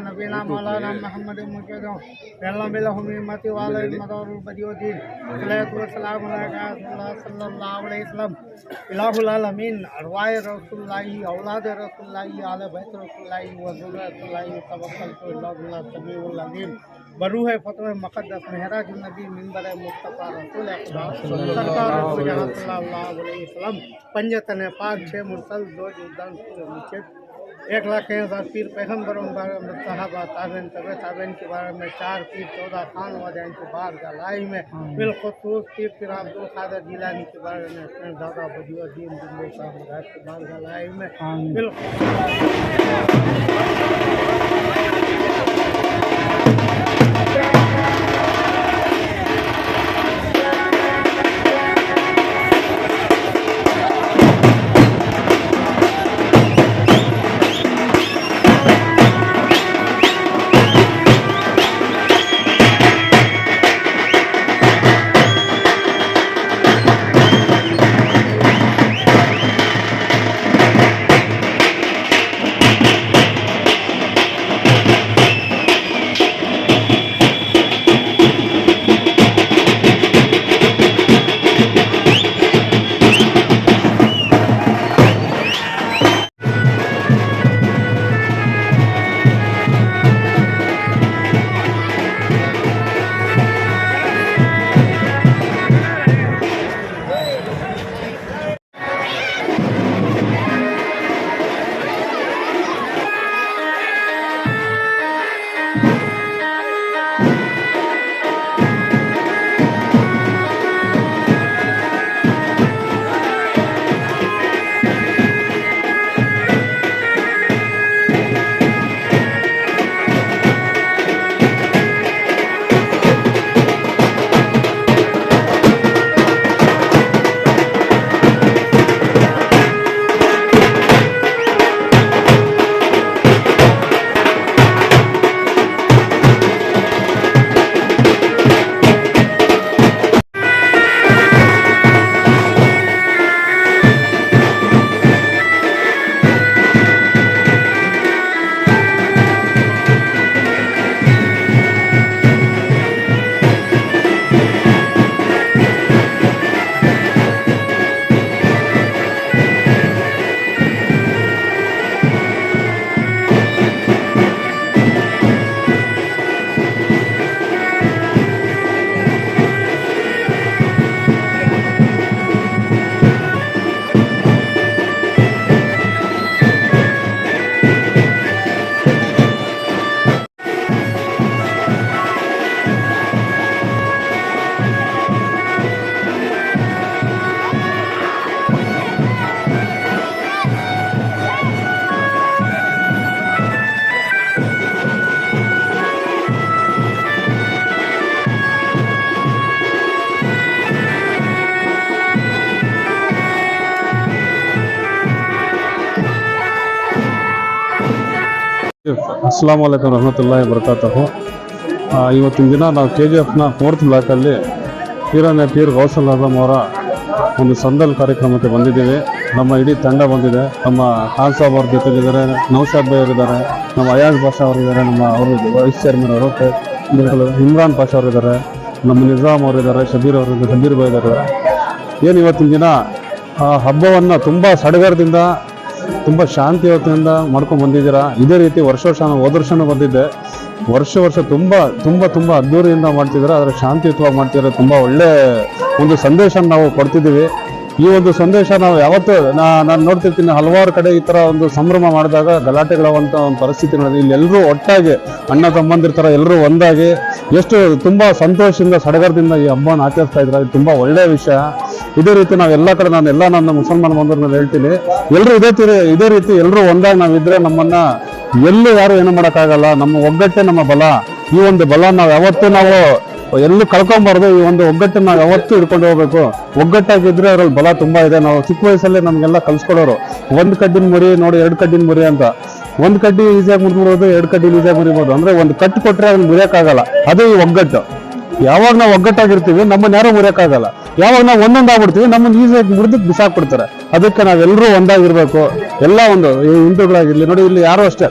नबीना मौलाना मोहम्मद मुजद्दिद रहमतुल्लाहि उम्मती व अलैहि मदारुल बदियुद्दीन सल्लल्लाहु अलैहि वसल्लम इलाहुल आलमीन अरवाह रसूलुल्लाह औलाद रसूलुल्लाह आले बैत रसूलुल्लाह व ज़ुर्रिय्यतुल्लाह तवक्कलतु इल्ला समीउल अलीम बरूह फतह मुक़द्दस मेहराज नबी मिंबर मुस्तफ़ा रसूल खुदा सरकार सल्लल्लाहु अलैहि वसल्लम पंजतन पाक छह मुरसल दो जुदान मुचद 1,01,000 पीर पैगम्बरों के बारे में सहाबा ताबेन तबे ताबेन के बारे में 4 पीर 14 खान वाजाइन के बार गलाई में बिलखुसूस पीर अब्दुल कादिर जिलानी के बारे में अपने दादा बदियुद्दीन जिंदे साहब के बार गलाई में अस्सलामु अलैकुम रहमतुल्लाहि वबरकातुहु। ಇವತ್ತಿನ ದಿನ ನಾವು KGFನ 4th ಬ್ಲಾಕಲ್ಲಿ ಪೀರನೆ ಪೀರ್ ಗೌಸಲ್ ಆಜಮ್ ಅವರ ಒಂದು ಸಂದಲ್ ಕಾರ್ಯಕ್ರಮಕ್ಕೆ ಬಂದಿದ್ದೀವಿ. ನಮ್ಮ ಇಡೀ ತಂಡ ಬಂದಿದೆ. ನಮ್ಮ ಖಾನ್ ಸಾಬ್ ಅವ್ರ ಜೊತೆಲಿದ್ದಾರೆ, ನೌಶಾದ್ ಭಾಯ್ ಅವರಿದ್ದಾರೆ, ನಮ್ಮ ಅಯಾಜ್ ಬಾಷಾ ಅವರಿದ್ದಾರೆ, ನಮ್ಮ ಅವರು ವೈಸ್ ಚೇರ್ಮನ್ ಅವರು, ಇಮ್ರಾನ್ ಪಾಷಾ ಅವರಿದ್ದಾರೆ, ನಮ್ಮ ನಿಜಾಮ್ ಅವರಿದ್ದಾರೆ, ಶಬೀರ್ ಭಾಯ್ ಇದ್ದಾರೆ. ಏನು ಇವತ್ತಿನ ದಿನ ಹಬ್ಬವನ್ನು ತುಂಬ ಸಡಗರದಿಂದ ತುಂಬ ಶಾಂತಿಯುತದಿಂದ ಮಾಡ್ಕೊಂಡು ಬಂದಿದ್ದೀರಾ. ಇದೇ ರೀತಿ ವರ್ಷ ನಾನು ಹೋದ ವರ್ಷನೂ ಬಂದಿದ್ದೆ. ವರ್ಷ ತುಂಬ ಅದ್ದೂರಿಯಿಂದ ಮಾಡ್ತಿದ್ದಾರೆ. ಆದರೆ ಶಾಂತಿಯುತವಾಗಿ ಮಾಡ್ತಿದ್ದಾರೆ. ತುಂಬ ಒಳ್ಳೆ ಒಂದು ಸಂದೇಶ ನಾವು ಕೊಡ್ತಿದ್ದೀವಿ. ಈ ಒಂದು ಸಂದೇಶ ನಾವು ಯಾವತ್ತೂ ನಾನು ನೋಡ್ತಿರ್ತೀನಿ, ಹಲವಾರು ಕಡೆ ಈ ಥರ ಒಂದು ಸಂಭ್ರಮ ಮಾಡಿದಾಗ ಗಲಾಟೆಗಳಾಗುವಂಥ ಒಂದು ಪರಿಸ್ಥಿತಿ ನಡೆದಿದೆ. ಇಲ್ಲಿ ಎಲ್ಲರೂ ಒಟ್ಟಾಗಿ ಅಣ್ಣ ತಮ್ಮಂದಿರ ಥರ ಎಲ್ಲರೂ ಒಂದಾಗಿ ಎಷ್ಟು ತುಂಬ ಸಂತೋಷದಿಂದ ಸಡಗರದಿಂದ ಈ ಹಬ್ಬವನ್ನು ಆಚರಿಸ್ತಾ ಇದ್ದಾರೆ. ಇದು ತುಂಬ ಒಳ್ಳೆಯ ವಿಷಯ. ಇದೇ ರೀತಿ ನಾವೆಲ್ಲ ಕಡೆ ನನ್ನ ಮುಸಲ್ಮಾನ ಬಂದವ್ರನ್ನ ಹೇಳ್ತೀನಿ, ಎಲ್ಲರೂ ಇದೇ ರೀತಿ ಎಲ್ಲರೂ ಒಂದಾಗಿ ನಾವಿದ್ರೆ ನಮ್ಮನ್ನ ಎಲ್ಲೂ ಯಾರು ಏನು ಮಾಡೋಕ್ಕಾಗಲ್ಲ. ನಮ್ಮ ಒಗ್ಗಟ್ಟೆ ನಮ್ಮ ಬಲ. ಈ ಒಂದು ಬಲ ನಾವು ಯಾವತ್ತೂ ಎಲ್ಲೂ ಕಳ್ಕೊಂಬಾರ್ದು. ಈ ಒಂದು ಒಗ್ಗಟ್ಟನ್ನು ನಾವು ಯಾವತ್ತೂ ಹಿಡ್ಕೊಂಡು ಹೋಗ್ಬೇಕು. ಒಗ್ಗಟ್ಟಾಗಿದ್ರೆ ಅದ್ರಲ್ಲಿ ಬಲ ತುಂಬಾ ಇದೆ. ನಾವು ಚಿಕ್ಕ ವಯಸ್ಸಲ್ಲೇ ನಮ್ಗೆಲ್ಲ ಕಲ್ಸ್ಕೊಡೋರು, ಒಂದು ಕಡ್ಡಿನ ಮುರಿ ನೋಡಿ 2 ಕಡ್ಡಿನ ಮುರಿ ಅಂತ. ಒಂದು ಕಡ್ಡಿ ಈಸಿಯಾಗಿ ಮುರಿಬೋದು, 2 ಕಡ್ಡಿ ಈಸಿಯಾಗಿ ಮುರಿಬೋದು. ಅಂದ್ರೆ ಒಂದು ಕಟ್ಟು ಕೊಟ್ರೆ ಅದನ್ನ ಮುರಿಯೋಕ್ಕಾಗಲ್ಲ. ಅದೇ ಈ ಒಗ್ಗಟ್ಟು. ಯಾವಾಗ ನಾವು ಒಗ್ಗಟ್ಟಾಗಿರ್ತೀವಿ ನಮ್ಮನ್ನ ಯಾರು ಮುರಿಯೋಕ್ಕಾಗಲ್ಲ. ಯಾವಾಗ ನಾವು ಒಂದೊಂದಾಗ್ಬಿಡ್ತೀವಿ ನಮ್ಮನ್ನ ಈಸಿಯಾಗಿ ಮುರಿದು ಬಿಸಾಕ್ಬಿಡ್ತಾರೆ. ಅದಕ್ಕೆ ನಾವೆಲ್ಲರೂ ಒಂದಾಗಿರ್ಬೇಕು. ಎಲ್ಲ ಒಂದು ಹಿಂದೂಗಳಾಗಿರ್ಲಿ ನೋಡಿ, ಇಲ್ಲಿ ಯಾರು ಅಷ್ಟೇ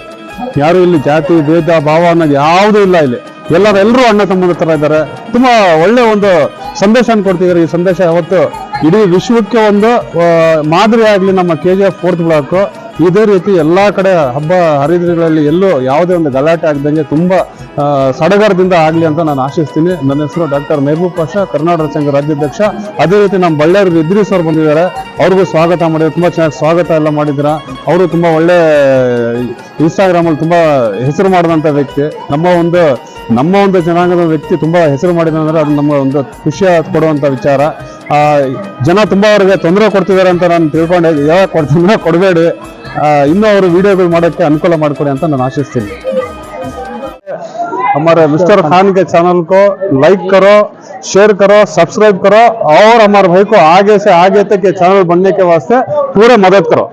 ಯಾರು ಇಲ್ಲಿ ಜಾತಿ ಭೇದ ಭಾವ ಅನ್ನೋದು ಯಾವುದೂ ಇಲ್ಲ ಇಲ್ಲಿ. ಎಲ್ಲರೂ ಅಣ್ಣ ತಮ್ಮನ ತರ ಇದ್ದಾರೆ. ತುಂಬಾ ಒಳ್ಳೆ ಒಂದು ಸಂದೇಶ ಕೊಡ್ತಿದ್ದಾರೆ. ಈ ಸಂದೇಶ ಯಾವತ್ತು ಇಡೀ ವಿಶ್ವಕ್ಕೆ ಒಂದು ಮಾದರಿ ಆಗ್ಲಿ ನಮ್ಮ KGF 4th ಬ್ಲಾಕ್. ಇದೇ ರೀತಿ ಎಲ್ಲಾ ಕಡೆ ಹಬ್ಬ ಹರಿದಿನಗಳಲ್ಲಿ ಎಲ್ಲೂ ಯಾವುದೇ ಒಂದು ಗಲಾಟೆ ಆಗದಂಗೆ ತುಂಬಾ ಸಡಗರದಿಂದ ಆಗ್ಲಿ ಅಂತ ನಾನು ಆಶಿಸ್ತೀನಿ. ನನ್ನ ಹೆಸರು ಡಾಕ್ಟರ್ ಮೆಹಬೂಬ್ ಪಾಷಾ, ಕರ್ನಾಟಕ ಸಂಘ ರಾಜ್ಯಾಧ್ಯಕ್ಷ. ಅದೇ ರೀತಿ ನಮ್ಮ ಬಳ್ಳಾರಿ ಇದ್ರೀಸ್ ಅವ್ರು ಬಂದಿದ್ದಾರೆ, ಅವ್ರಿಗೂ ಸ್ವಾಗತ ಮಾಡಿದ್ರು. ತುಂಬಾ ಚೆನ್ನಾಗಿ ಸ್ವಾಗತ ಎಲ್ಲ ಮಾಡಿದ್ರ. ಅವರು ತುಂಬಾ ಒಳ್ಳೆ ಇನ್ಸ್ಟಾಗ್ರಾಮ್ ಅಲ್ಲಿ ತುಂಬಾ ಹೆಸರು ಮಾಡಿದಂತ ವ್ಯಕ್ತಿ. ನಮ್ಮ ಒಂದು ಜನಾಂಗದ ವ್ಯಕ್ತಿ ತುಂಬಾ ಹೆಸರು ಮಾಡಿದ ಅಂದ್ರೆ ಅದು ನಮ್ಮ ಒಂದು ಖುಷಿ ಕೊಡುವಂತ ವಿಚಾರ. ಜನ ತುಂಬಾ ಅವ್ರಿಗೆ ತೊಂದರೆ ಕೊಡ್ತಿದ್ದಾರೆ ಅಂತ ನಾನು ತಿಳ್ಕೊಂಡೆ. ಯಾವಾಗ ಕೊಡಬೇಡಿ, ಇನ್ನೂ ಅವರು ವಿಡಿಯೋಗಳು ಮಾಡೋಕ್ಕೆ ಅನುಕೂಲ ಮಾಡಿಕೊಡಿ ಅಂತ ನಾನು आशीस्ತೀನಿ. हमारे मिस्टर खान के चैनल को लाइक करो, शेयर करो, सब्सक्राइब करो और हमारे भाई को आगे से आगे तक के चैनल बनने के वास्ते पूरे मदद करो.